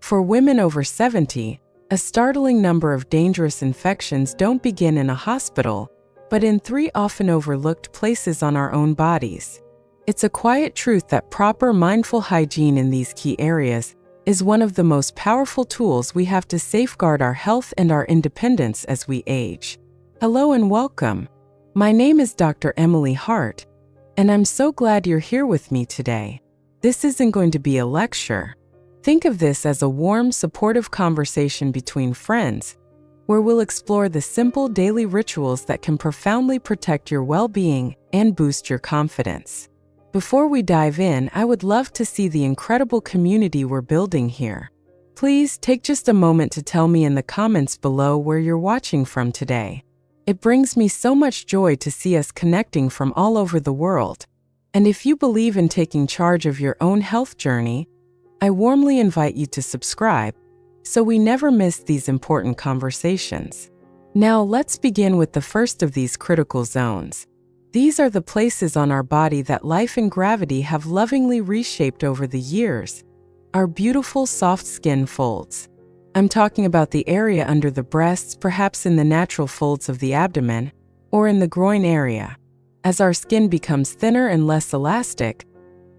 For women over 70, a startling number of dangerous infections don't begin in a hospital, but in 3 often overlooked places on our own bodies. It's a quiet truth that proper mindful hygiene in these key areas is one of the most powerful tools we have to safeguard our health and our independence as we age. Hello and welcome. My name is Dr. Emily Hart, and I'm so glad you're here with me today. This isn't going to be a lecture. Think of this as a warm, supportive conversation between friends, where we'll explore the simple daily rituals that can profoundly protect your well-being and boost your confidence. Before we dive in, I would love to see the incredible community we're building here. Please take just a moment to tell me in the comments below where you're watching from today. It brings me so much joy to see us connecting from all over the world. And if you believe in taking charge of your own health journey, I warmly invite you to subscribe so we never miss these important conversations. Now let's begin with the first of these critical zones. These are the places on our body that life and gravity have lovingly reshaped over the years. Our beautiful soft skin folds. I'm talking about the area under the breasts, perhaps in the natural folds of the abdomen, or in the groin area. As our skin becomes thinner and less elastic,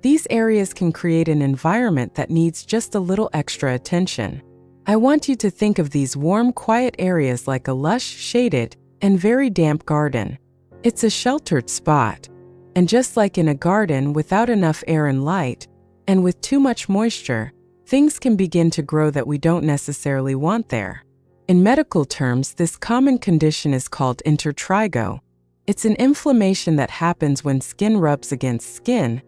these areas can create an environment that needs just a little extra attention. I want you to think of these warm, quiet areas like a lush, shaded, and very damp garden. It's a sheltered spot. And just like in a garden without enough air and light, and with too much moisture, things can begin to grow that we don't necessarily want there. In medical terms, this common condition is called Intertrigo. It's an inflammation that happens when skin rubs against skin,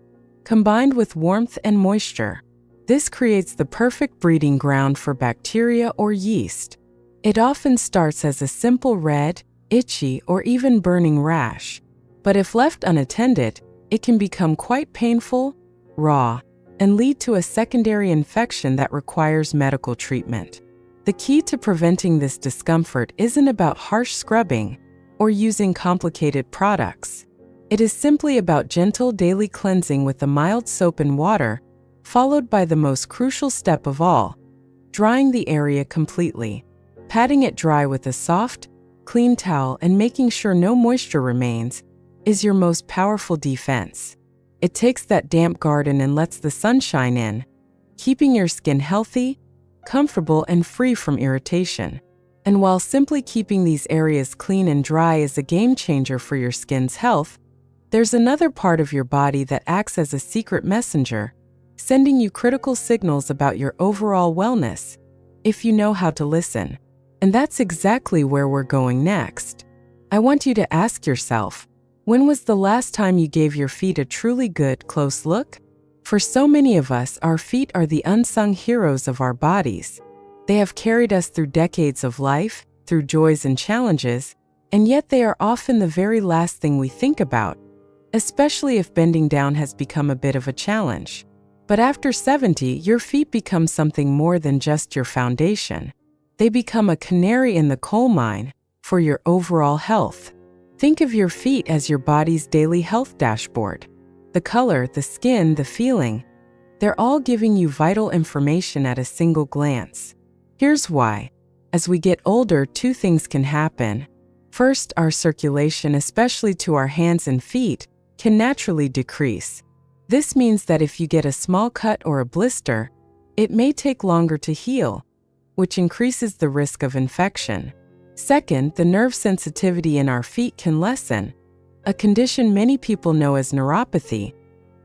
combined with warmth and moisture. This creates the perfect breeding ground for bacteria or yeast. It often starts as a simple red, itchy, or even burning rash. But if left unattended, it can become quite painful, raw, and lead to a secondary infection that requires medical treatment. The key to preventing this discomfort isn't about harsh scrubbing or using complicated products. It is simply about gentle daily cleansing with a mild soap and water, followed by the most crucial step of all, drying the area completely. Patting it dry with a soft, clean towel and making sure no moisture remains is your most powerful defense. It takes that damp garden and lets the sunshine in, keeping your skin healthy, comfortable, and free from irritation. And while simply keeping these areas clean and dry is a game changer for your skin's health, there's another part of your body that acts as a secret messenger, sending you critical signals about your overall wellness, if you know how to listen. And that's exactly where we're going next. I want you to ask yourself, when was the last time you gave your feet a truly good, close look? For so many of us, our feet are the unsung heroes of our bodies. They have carried us through decades of life, through joys and challenges, and yet they are often the very last thing we think about, especially if bending down has become a bit of a challenge. But after 70, your feet become something more than just your foundation. They become a canary in the coal mine for your overall health. Think of your feet as your body's daily health dashboard. The color, the skin, the feeling, they're all giving you vital information at a single glance. Here's why. As we get older, 2 things can happen. First, our circulation, especially to our hands and feet, can naturally decrease. This means that if you get a small cut or a blister, it may take longer to heal, which increases the risk of infection. Second, the nerve sensitivity in our feet can lessen, a condition many people know as neuropathy,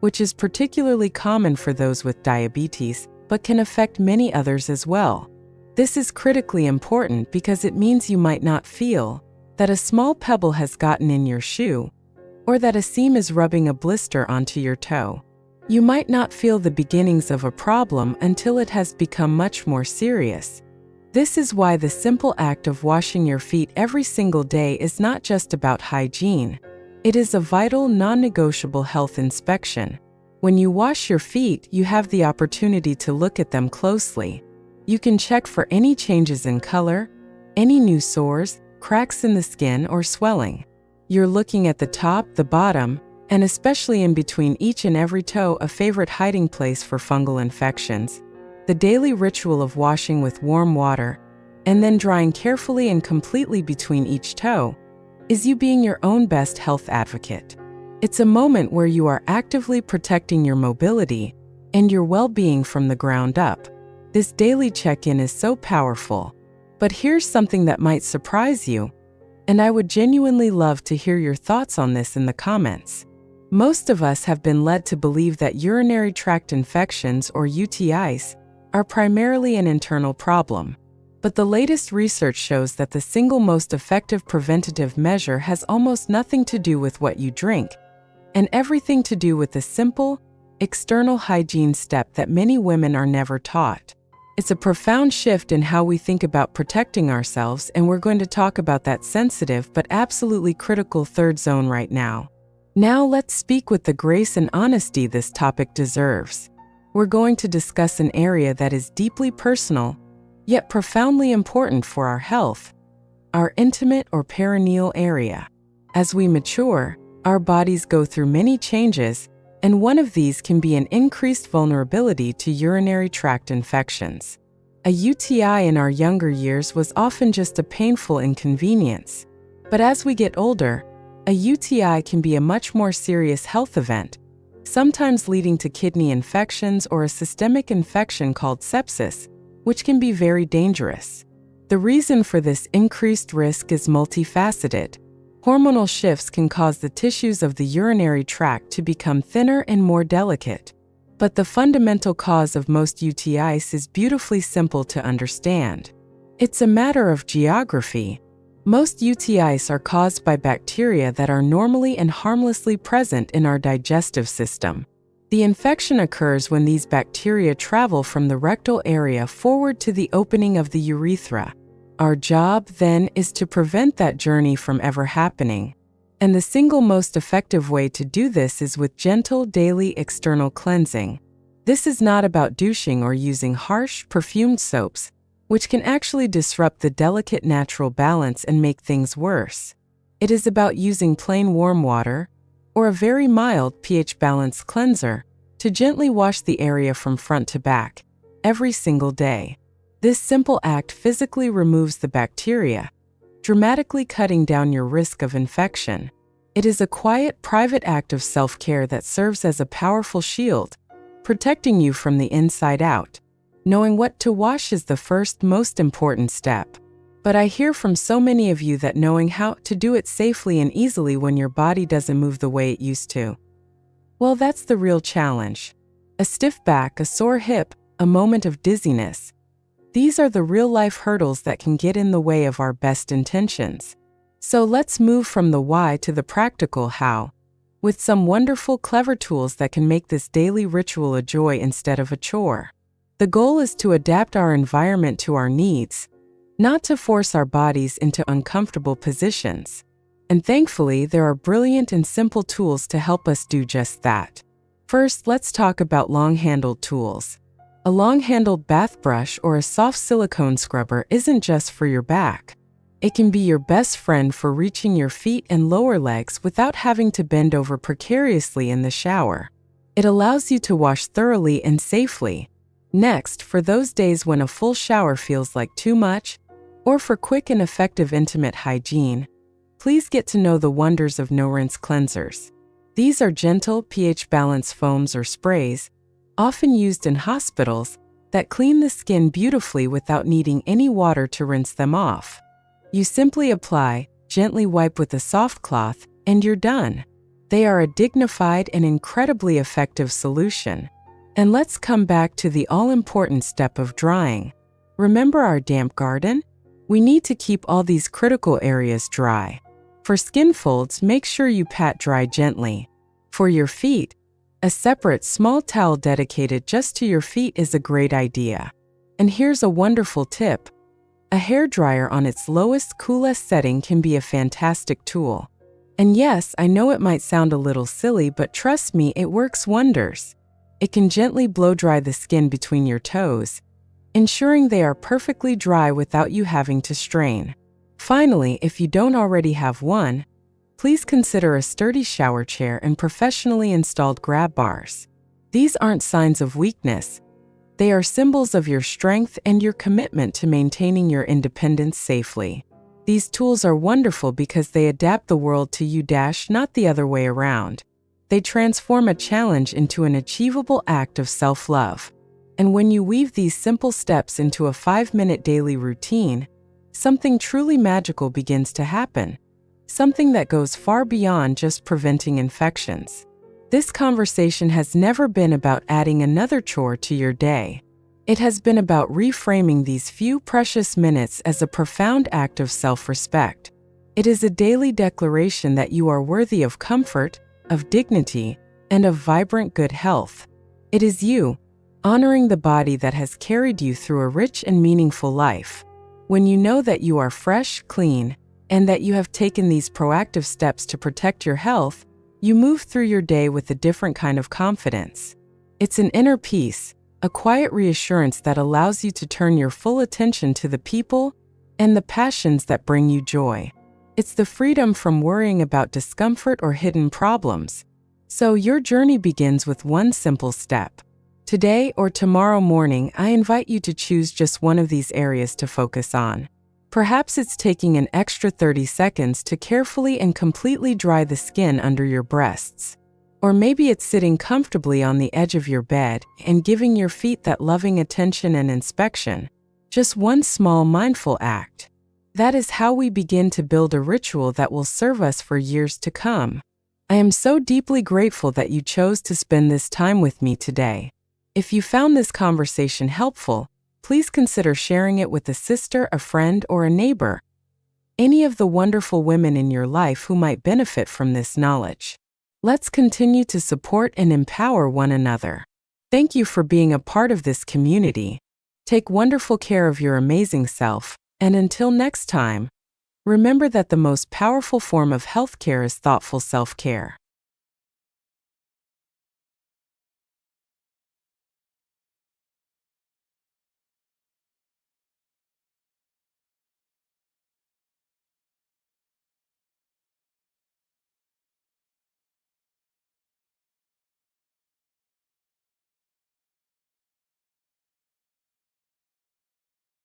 which is particularly common for those with diabetes, but can affect many others as well. This is critically important because it means you might not feel that a small pebble has gotten in your shoe, or that a seam is rubbing a blister onto your toe. You might not feel the beginnings of a problem until it has become much more serious. This is why the simple act of washing your feet every single day is not just about hygiene. It is a vital, non-negotiable health inspection. When you wash your feet, you have the opportunity to look at them closely. You can check for any changes in color, any new sores, cracks in the skin, or swelling. You're looking at the top, the bottom, and especially in between each and every toe, a favorite hiding place for fungal infections. The daily ritual of washing with warm water and then drying carefully and completely between each toe is you being your own best health advocate. It's a moment where you are actively protecting your mobility and your well-being from the ground up. This daily check-in is so powerful. But here's something that might surprise you, and I would genuinely love to hear your thoughts on this in the comments. Most of us have been led to believe that urinary tract infections, or UTIs, are primarily an internal problem. But the latest research shows that the single most effective preventative measure has almost nothing to do with what you drink, and everything to do with the simple, external hygiene step that many women are never taught. It's a profound shift in how we think about protecting ourselves, and we're going to talk about that sensitive but absolutely critical third zone right now. Now let's speak with the grace and honesty this topic deserves. We're going to discuss an area that is deeply personal, yet profoundly important for our health, our intimate or perineal area. As we mature, our bodies go through many changes, and one of these can be an increased vulnerability to urinary tract infections. A UTI in our younger years was often just a painful inconvenience. But as we get older, a UTI can be a much more serious health event, sometimes leading to kidney infections or a systemic infection called sepsis, which can be very dangerous. The reason for this increased risk is multifaceted. Hormonal shifts can cause the tissues of the urinary tract to become thinner and more delicate. But the fundamental cause of most UTIs is beautifully simple to understand. It's a matter of geography. Most UTIs are caused by bacteria that are normally and harmlessly present in our digestive system. The infection occurs when these bacteria travel from the rectal area forward to the opening of the urethra. Our job, then, is to prevent that journey from ever happening. And the single most effective way to do this is with gentle daily external cleansing. This is not about douching or using harsh, perfumed soaps, which can actually disrupt the delicate natural balance and make things worse. It is about using plain warm water, or a very mild pH-balanced cleanser, to gently wash the area from front to back, every single day. This simple act physically removes the bacteria, dramatically cutting down your risk of infection. It is a quiet, private act of self-care that serves as a powerful shield, protecting you from the inside out. Knowing what to wash is the first most important step. But I hear from so many of you that knowing how to do it safely and easily when your body doesn't move the way it used to. Well, that's the real challenge. A stiff back, a sore hip, a moment of dizziness. These are the real-life hurdles that can get in the way of our best intentions. So let's move from the why to the practical how, with some wonderful, clever tools that can make this daily ritual a joy instead of a chore. The goal is to adapt our environment to our needs, not to force our bodies into uncomfortable positions. And thankfully, there are brilliant and simple tools to help us do just that. First, let's talk about long-handled tools. A long-handled bath brush or a soft silicone scrubber isn't just for your back. It can be your best friend for reaching your feet and lower legs without having to bend over precariously in the shower. It allows you to wash thoroughly and safely. Next, for those days when a full shower feels like too much, or for quick and effective intimate hygiene, please get to know the wonders of no-rinse cleansers. These are gentle, pH-balanced foams or sprays, often used in hospitals, that clean the skin beautifully without needing any water to rinse them off. You simply apply, gently wipe with a soft cloth, and you're done. They are a dignified and incredibly effective solution. And let's come back to the all-important step of drying. Remember our damp garden? We need to keep all these critical areas dry. For skin folds, make sure you pat dry gently. For your feet, a separate small towel dedicated just to your feet is a great idea. And here's a wonderful tip. A hairdryer on its lowest, coolest setting can be a fantastic tool. And yes, I know it might sound a little silly, but trust me, it works wonders. It can gently blow dry the skin between your toes, ensuring they are perfectly dry without you having to strain. Finally, if you don't already have one, please consider a sturdy shower chair and professionally installed grab bars. These aren't signs of weakness. They are symbols of your strength and your commitment to maintaining your independence safely. These tools are wonderful because they adapt the world to you, not the other way around. They transform a challenge into an achievable act of self-love. And when you weave these simple steps into a 5-minute daily routine, something truly magical begins to happen. Something that goes far beyond just preventing infections. This conversation has never been about adding another chore to your day. It has been about reframing these few precious minutes as a profound act of self-respect. It is a daily declaration that you are worthy of comfort, of dignity, and of vibrant good health. It is you, honoring the body that has carried you through a rich and meaningful life. When you know that you are fresh, clean, and that you have taken these proactive steps to protect your health, you move through your day with a different kind of confidence. It's an inner peace, a quiet reassurance that allows you to turn your full attention to the people and the passions that bring you joy. It's the freedom from worrying about discomfort or hidden problems. So your journey begins with one simple step. Today or tomorrow morning, I invite you to choose just one of these areas to focus on. Perhaps it's taking an extra 30 seconds to carefully and completely dry the skin under your breasts. Or maybe it's sitting comfortably on the edge of your bed and giving your feet that loving attention and inspection. Just one small mindful act. That is how we begin to build a ritual that will serve us for years to come. I am so deeply grateful that you chose to spend this time with me today. If you found this conversation helpful, please consider sharing it with a sister, a friend, or a neighbor. Any of the wonderful women in your life who might benefit from this knowledge. Let's continue to support and empower one another. Thank you for being a part of this community. Take wonderful care of your amazing self, and until next time, remember that the most powerful form of healthcare is thoughtful self-care.